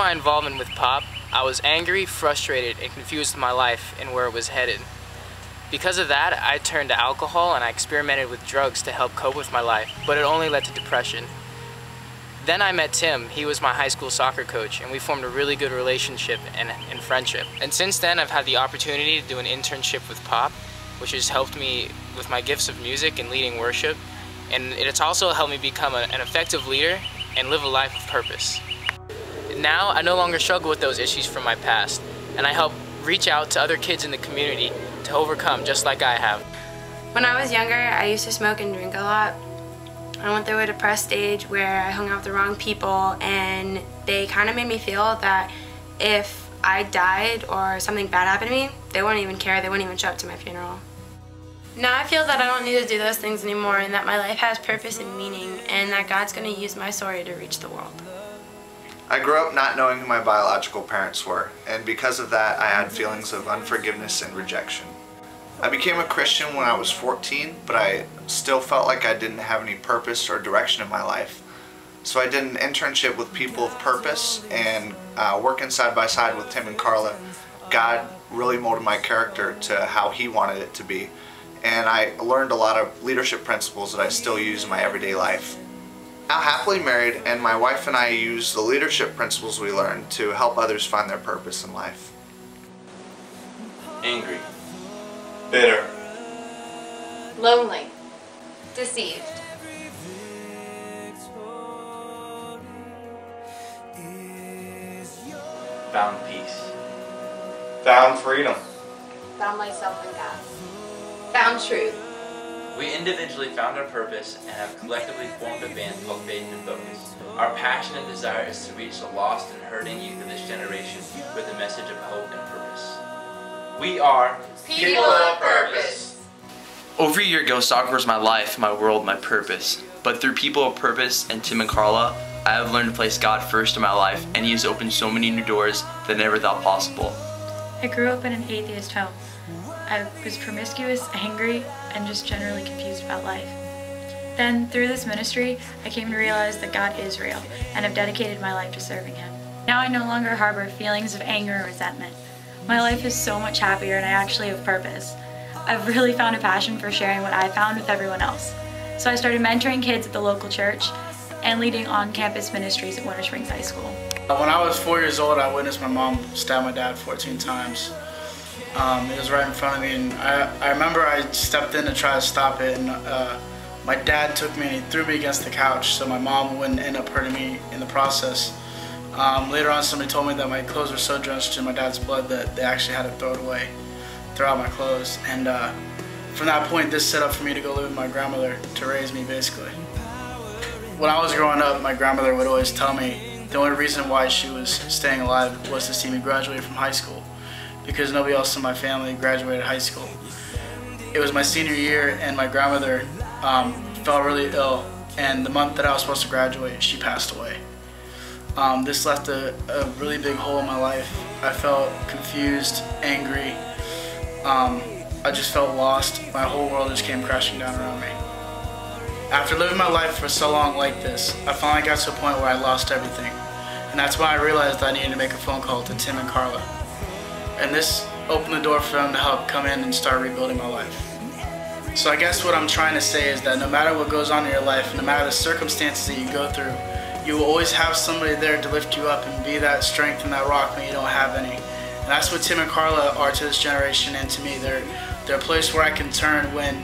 my involvement with Pop, I was angry, frustrated, and confused with my life and where it was headed. Because of that, I turned to alcohol and I experimented with drugs to help cope with my life, but it only led to depression. Then I met Tim. He was my high school soccer coach, and we formed a really good relationship and friendship. And since then, I've had the opportunity to do an internship with Pop, which has helped me with my gifts of music and leading worship, and it's also helped me become an effective leader and live a life of purpose. Now, I no longer struggle with those issues from my past, and I help reach out to other kids in the community to overcome just like I have. When I was younger, I used to smoke and drink a lot. I went through a depressed stage where I hung out with the wrong people, and they kind of made me feel that if I died or something bad happened to me, they wouldn't even care, they wouldn't even show up to my funeral. Now I feel that I don't need to do those things anymore, and that my life has purpose and meaning, and that God's going to use my story to reach the world. I grew up not knowing who my biological parents were, and because of that I had feelings of unforgiveness and rejection. I became a Christian when I was 14, but I still felt like I didn't have any purpose or direction in my life. So I did an internship with People of Purpose, and working side by side with Tim and Carla, God really molded my character to how He wanted it to be. And I learned a lot of leadership principles that I still use in my everyday life. Now happily married, and my wife and I use the leadership principles we learned to help others find their purpose in life. Angry. Bitter. Lonely. Deceived. Found peace. Found freedom. Found myself in God. Found truth. We individually found our purpose and have collectively formed a band called Faith and Focus. Our passion and desire is to reach the lost and hurting youth of this generation with a message of hope and purpose. We are People of Purpose. Over a year ago, soccer was my life, my world, my purpose. But through People of Purpose and Tim and Carla, I have learned to place God first in my life, and He has opened so many new doors that I never thought possible. I grew up in an atheist home. I was promiscuous, angry, and just generally confused about life. Then, through this ministry, I came to realize that God is real, and have dedicated my life to serving Him. Now I no longer harbor feelings of anger or resentment. My life is so much happier, and I actually have purpose. I've really found a passion for sharing what I found with everyone else. So I started mentoring kids at the local church and leading on-campus ministries at Winter Springs High School. When I was 4 years old, I witnessed my mom stab my dad 14 times. It was right in front of me, and I remember I stepped in to try to stop it, and my dad took me and he threw me against the couch so my mom wouldn't end up hurting me in the process. Later on, somebody told me that my clothes were so drenched in my dad's blood that they actually had to throw it away, throw out my clothes. And from that point, this set up for me to go live with my grandmother to raise me, basically. When I was growing up, my grandmother would always tell me the only reason why she was staying alive was to see me graduate from high school, because nobody else in my family graduated high school. It was my senior year, and my grandmother fell really ill, and the month that I was supposed to graduate, she passed away. This left a really big hole in my life. I felt confused, angry. I just felt lost. My whole world just came crashing down around me. After living my life for so long like this, I finally got to a point where I lost everything. And that's when I realized I needed to make a phone call to Tim and Carla. And this opened the door for them to help come in and start rebuilding my life. So I guess what I'm trying to say is that no matter what goes on in your life, no matter the circumstances that you go through, you will always have somebody there to lift you up and be that strength and that rock when you don't have any. And that's what Tim and Carla are to this generation and to me. They're a place where I can turn when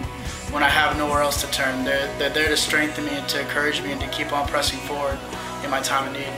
I have nowhere else to turn. They're there to strengthen me and to encourage me and to keep on pressing forward in my time of need.